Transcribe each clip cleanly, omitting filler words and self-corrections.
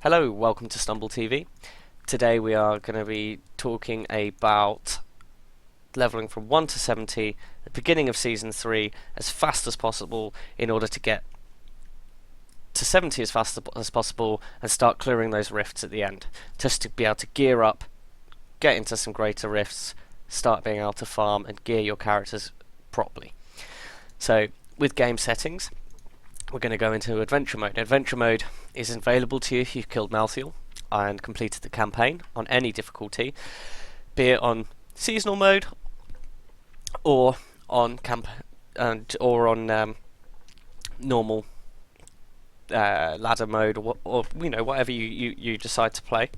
Hello, welcome to StumbleTV. Today we are going to be talking about leveling from 1 to 70 at the beginning of Season 3 as fast as possible in order to get to 70 as fast as possible and start clearing those rifts at the end. Just to be able to gear up, get into some greater rifts, start being able to farm and gear your characters properly. So, with game settings, we're going to go into Adventure Mode. Adventure Mode is available to you if you've killed Malthael and completed the campaign on any difficulty, be it on Seasonal Mode or on normal ladder mode, or you know, whatever you decide to play.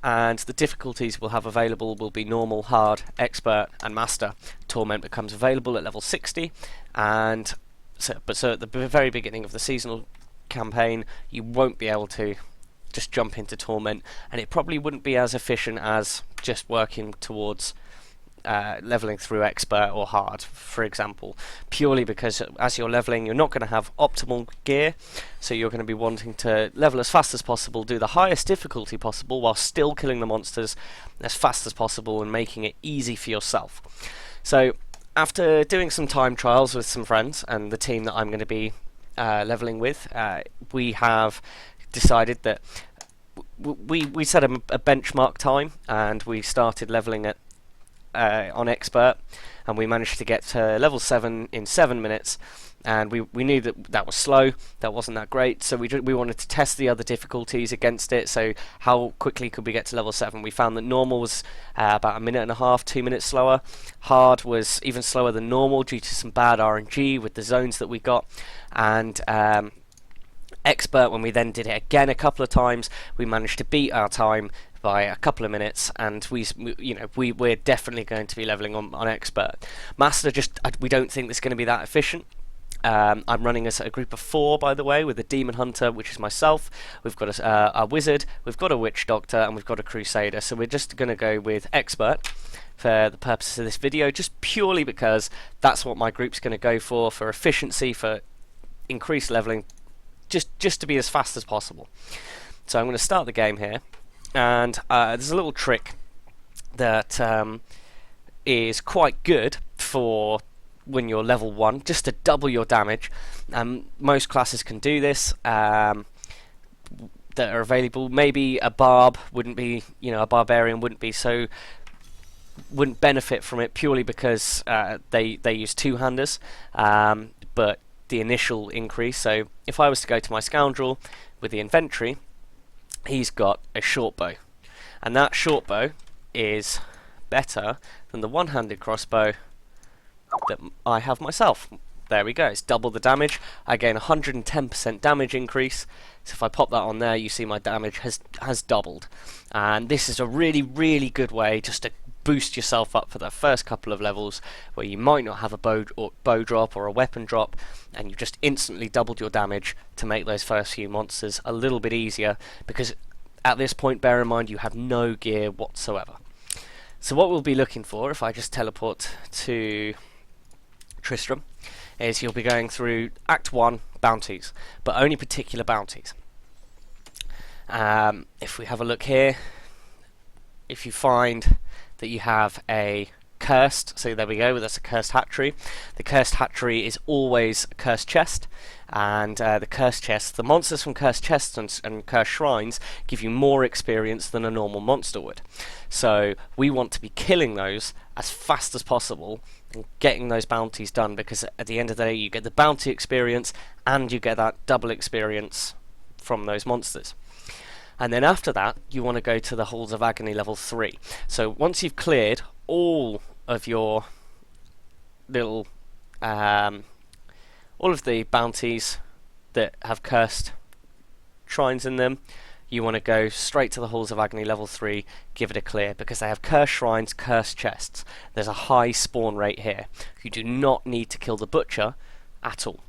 And the difficulties we'll have available will be normal, hard, expert, and master. Torment becomes available at level 60, and so at the very beginning of the seasonal campaign, you won't be able to just jump into Torment, and it probably wouldn't be as efficient as just working towards leveling through expert or hard, for example, purely because as you're leveling, you're not going to have optimal gear, so you're going to be wanting to level as fast as possible, do the highest difficulty possible while still killing the monsters as fast as possible and making it easy for yourself. So after doing some time trials with some friends and the team that I'm going to be leveling with, we have decided that we set a benchmark time, and we started leveling at on expert, and we managed to get to level 7 in 7 minutes, and we knew that was slow, that wasn't that great, so we wanted to test the other difficulties against it. So how quickly could we get to level 7? We found that normal was about a minute and a half, 2 minutes slower. Hard was even slower than normal due to some bad RNG with the zones that we got, and expert, when we then did it again a couple of times, we managed to beat our time by a couple of minutes, and we're definitely going to be leveling on expert. Master, we don't think it's going to be that efficient. I'm running a group of 4, by the way, with a demon hunter, which is myself. We've got a wizard, we've got a witch doctor, and we've got a crusader. So we're just going to go with expert for the purposes of this video, just purely because that's what my group's going to go for efficiency, for increased leveling, just to be as fast as possible. So I'm going to start the game here. And there's a little trick that is quite good for when you're level 1, just to double your damage. Most classes can do this that are available. Maybe a barb wouldn't be, a barbarian wouldn't benefit from it purely because they use two-handers, but the initial increase. So if I was to go to my scoundrel with the inventory, he's got a short bow, and that short bow is better than the one-handed crossbow that I have myself. There we go, it's double the damage. I gain 110% damage increase, so if I pop that on there, you see my damage has doubled. And this is a really, really good way just to boost yourself up for the first couple of levels where you might not have a bow drop or a weapon drop, and you've just instantly doubled your damage to make those first few monsters a little bit easier, because at this point, bear in mind, you have no gear whatsoever. So what we'll be looking for, if I just teleport to Tristram, is you'll be going through Act 1 bounties, but only particular bounties. If we have a look here, if you find that you have a cursed, so there we go, that's a cursed hatchery. The cursed hatchery is always a cursed chest, and the cursed chests, the monsters from cursed chests and cursed shrines give you more experience than a normal monster would. So we want to be killing those as fast as possible and getting those bounties done, because at the end of the day you get the bounty experience and you get that double experience from those monsters. And then after that, you want to go to the Halls of Agony level 3. So once you've cleared all of your little, all of the bounties that have cursed shrines in them, you want to go straight to the Halls of Agony level 3, give it a clear, because they have cursed shrines, cursed chests. There's a high spawn rate here. You do not need to kill the butcher at all.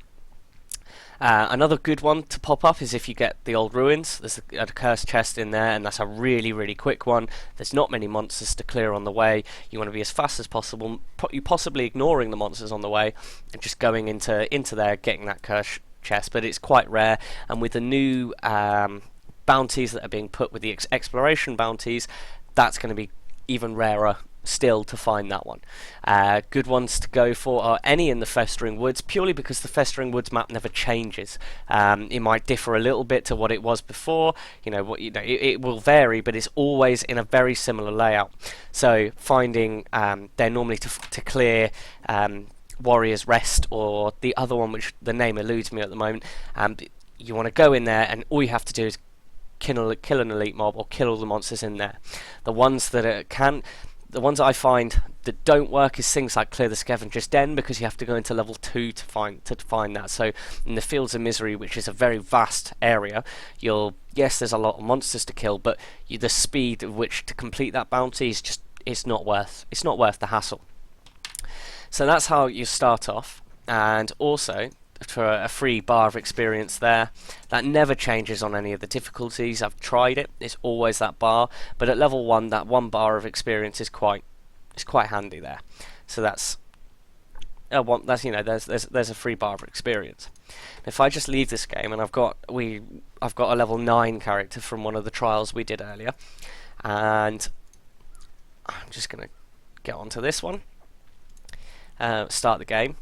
Another good one to pop up is if you get the old ruins. There's a cursed chest in there, and that's a really, really quick one. There's not many monsters to clear on the way. You want to be as fast as possible, possibly ignoring the monsters on the way, and just going into there, getting that cursed chest. But it's quite rare, and with the new bounties that are being put with the exploration bounties, that's going to be even rarer still to find that one. Good ones to go for are any in the Festering Woods, purely because the Festering Woods map never changes. It might differ a little bit to what it was before. It will vary, but it's always in a very similar layout. So finding they're normally to clear Warrior's Rest, or the other one which the name eludes me at the moment. You want to go in there, and all you have to do is kill an elite mob or kill all the monsters in there. The ones that the ones I find that don't work is things like clear the Scavenger's Den, because you have to go into level 2 to find that. So in the Fields of Misery, which is a very vast area, yes, there's a lot of monsters to kill, but the speed of which to complete that bounty is just it's not worth the hassle. So that's how you start off, and also for a free bar of experience there. That never changes on any of the difficulties. I've tried it, it's always that bar, but at level 1 that 1 bar of experience is quite handy there. So that's there's a free bar of experience. If I just leave this game, and I've got a level 9 character from one of the trials we did earlier, and I'm just going to get onto this one, start the game.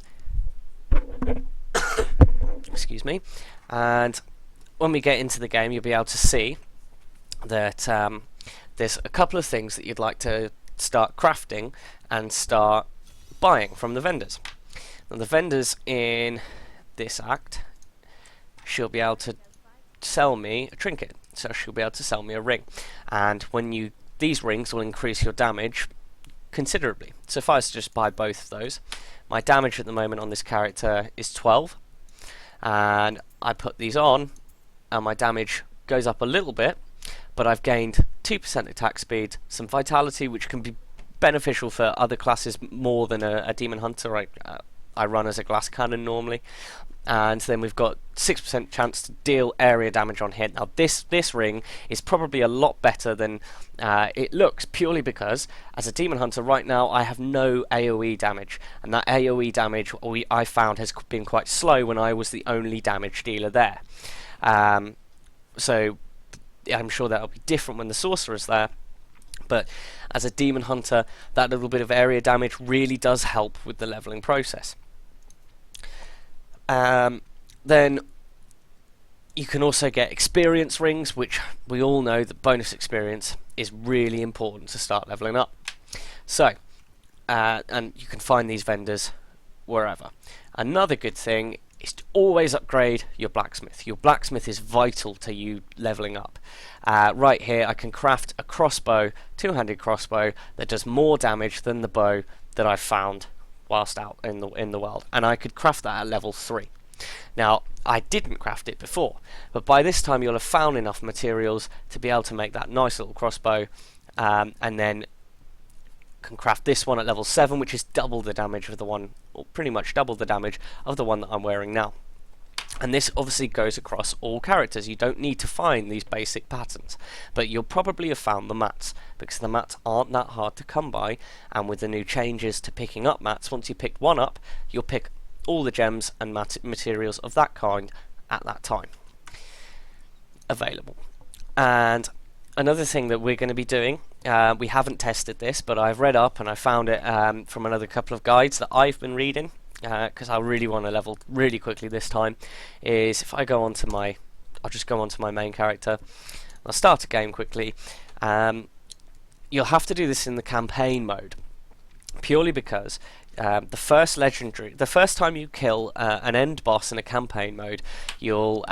Excuse me. And when we get into the game, you'll be able to see that there's a couple of things that you'd like to start crafting and start buying from the vendors. Now, the vendors in this act, she'll be able to sell me a trinket, so she'll be able to sell me a ring, and these rings will increase your damage considerably. So if I was to just buy both of those, my damage at the moment on this character is 12, and I put these on and my damage goes up a little bit, but I've gained 2% attack speed, some vitality, which can be beneficial for other classes more than a demon hunter. I run as a glass cannon normally, and then we've got 6% chance to deal area damage on hit. Now this ring is probably a lot better than it looks, purely because as a demon hunter right now I have no AoE damage, and that AoE damage I found has been quite slow when I was the only damage dealer there. So I'm sure that'll be different when the sorcerer's there, but as a demon hunter that little bit of area damage really does help with the leveling process. Then you can also get experience rings, which we all know that bonus experience is really important to start leveling up. So, and you can find these vendors wherever. Another good thing is to always upgrade your blacksmith. Your blacksmith is vital to you leveling up. Right here I can craft a crossbow, two-handed crossbow, that does more damage than the bow that I found whilst out in the world, and I could craft that at level 3. Now I didn't craft it before, but by this time you'll have found enough materials to be able to make that nice little crossbow, and then can craft this one at level 7, which is double the damage of the one, or pretty much double the damage of the one that I'm wearing now. And this obviously goes across all characters. You don't need to find these basic patterns, but you'll probably have found the mats, because the mats aren't that hard to come by, and with the new changes to picking up mats, once you pick one up, you'll pick all the gems and materials of that kind at that time available. And another thing that we're going to be doing, we haven't tested this, but I've read up and I found it from another couple of guides that I've been reading, because I really want to level really quickly this time, is if I go onto I'll just go onto my main character, I'll start a game quickly. You'll have to do this in the campaign mode, purely because the first time you kill an end boss in a campaign mode, you're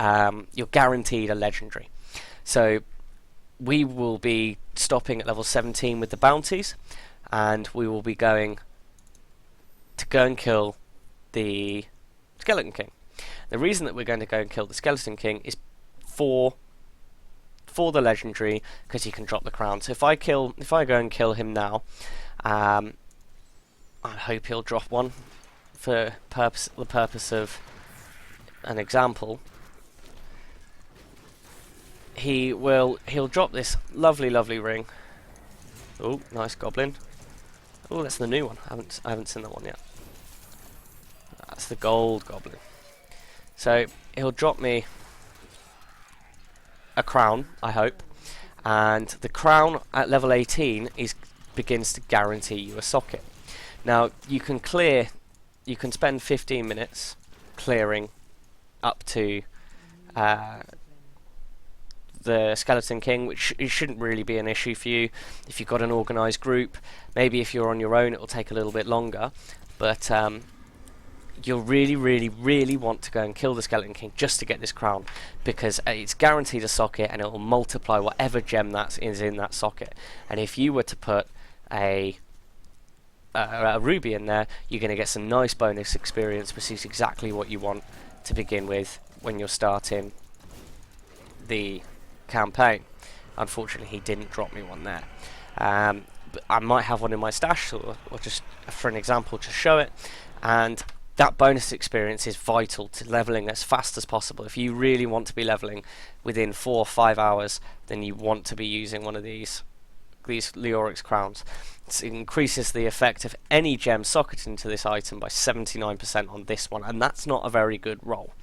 guaranteed a legendary. So we will be stopping at level 17 with the bounties, and we will be going to go and kill the Skeleton King. The reason that we're going to go and kill the Skeleton King is for the legendary, because he can drop the crown. So if I go and kill him now, I hope he'll drop one for the purpose of an example. He'll drop this lovely ring. Oh, nice goblin. Oh, that's the new one. I haven't seen that one yet. That's the gold goblin. So he'll drop me a crown, I hope, and the crown at level 18 begins to guarantee you a socket. Now you can spend 15 minutes clearing up to the Skeleton King, which it shouldn't really be an issue for you if you've got an organised group. Maybe if you're on your own, it will take a little bit longer, but you'll really want to go and kill the Skeleton King just to get this crown, because it's guaranteed a socket and it will multiply whatever gem that is in that socket. And if you were to put a ruby in there, you're going to get some nice bonus experience, which is exactly what you want to begin with when you're starting the campaign. Unfortunately, he didn't drop me one there. But I might have one in my stash, or just for an example to show it. And that bonus experience is vital to leveling as fast as possible. If you really want to be leveling within 4 or 5 hours, then you want to be using one of these Leorix crowns. It increases the effect of any gem socketed into this item by 79% on this one, and that's not a very good roll.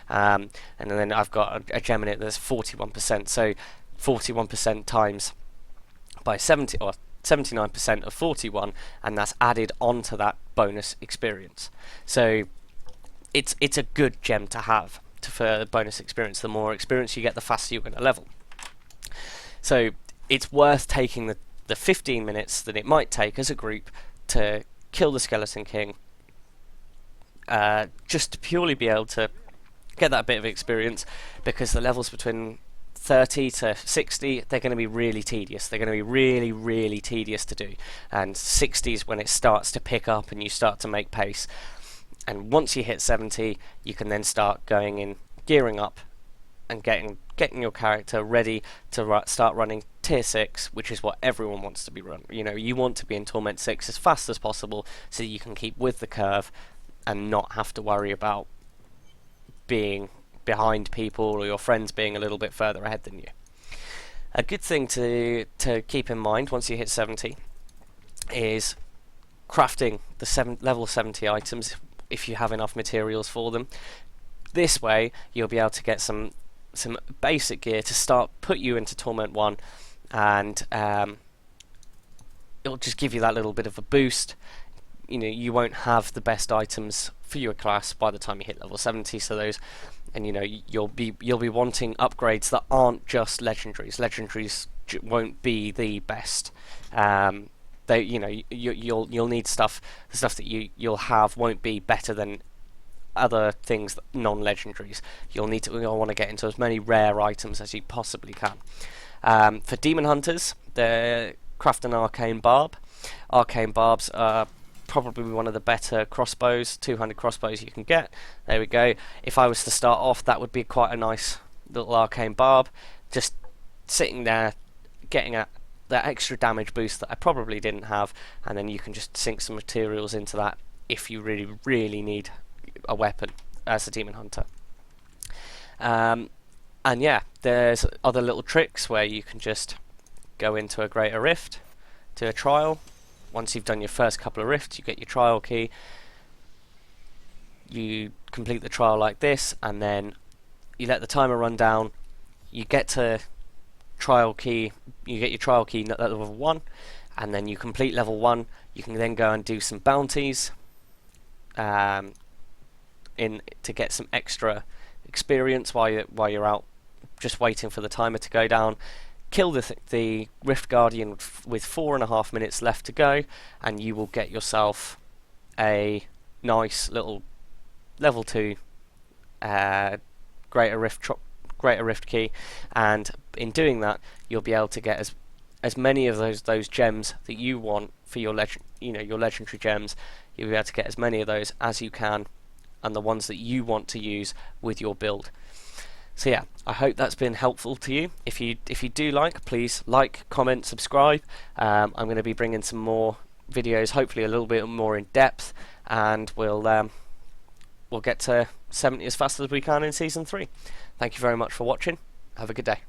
And then I've got a gem in it that's 41%, so 41% times by 70, or 79% of 41, and that's added onto that bonus experience. So it's a good gem to have for bonus experience. The more experience you get, the faster you're going to level. So it's worth taking the 15 minutes that it might take as a group to kill the Skeleton King, just to purely be able to get that bit of experience, because the levels between 30 to 60, they're going to be really tedious. They're going to be really tedious to do, and 60 is when it starts to pick up and you start to make pace. And once you hit 70, you can then start going in, gearing up and getting your character ready to start running tier 6, which is what everyone wants to be run. You know, you want to be in Torment 6 as fast as possible so that you can keep with the curve and not have to worry about being behind people or your friends being a little bit further ahead than you. A good thing to keep in mind once you hit 70 is crafting the level 70 items if you have enough materials for them. This way you'll be able to get some basic gear to put you into Torment 1, and it'll just give you that little bit of a boost. You know, you won't have the best items for your class by the time you hit level 70, so those, and you know, you'll be wanting upgrades that aren't just legendaries. Legendaries won't be the best. They, you know, you'll need stuff. The stuff that you'll have won't be better than other things, non-legendaries. You'll want to get into as many rare items as you possibly can. For demon hunters, they craft an arcane barb. Arcane barbs are probably one of the better crossbows, 200 crossbows you can get. There we go. If I was to start off, that would be quite a nice little arcane barb, just sitting there getting that extra damage boost that I probably didn't have, and then you can just sink some materials into that if you really need a weapon as a demon hunter. And yeah, there's other little tricks where you can just go into a greater rift, do a trial. Once you've done your first couple of rifts, you get your trial key. You complete the trial like this, and then you let the timer run down. You get to trial key. You get your trial key at level 1, and then you complete level 1. You can then go and do some bounties, to get some extra experience while you're out, just waiting for the timer to go down. Kill the Rift Guardian with 4.5 minutes left to go, and you will get yourself a nice little level 2 Greater Rift key, and in doing that, you'll be able to get as many of those gems that you want for your your legendary gems. You'll be able to get as many of those as you can, and the ones that you want to use with your build. So yeah, I hope that's been helpful to you. If you do please like, comment, subscribe. I'm going to be bringing some more videos, hopefully a little bit more in depth, and we'll get to 70 as fast as we can in Season 3. Thank you very much for watching. Have a good day.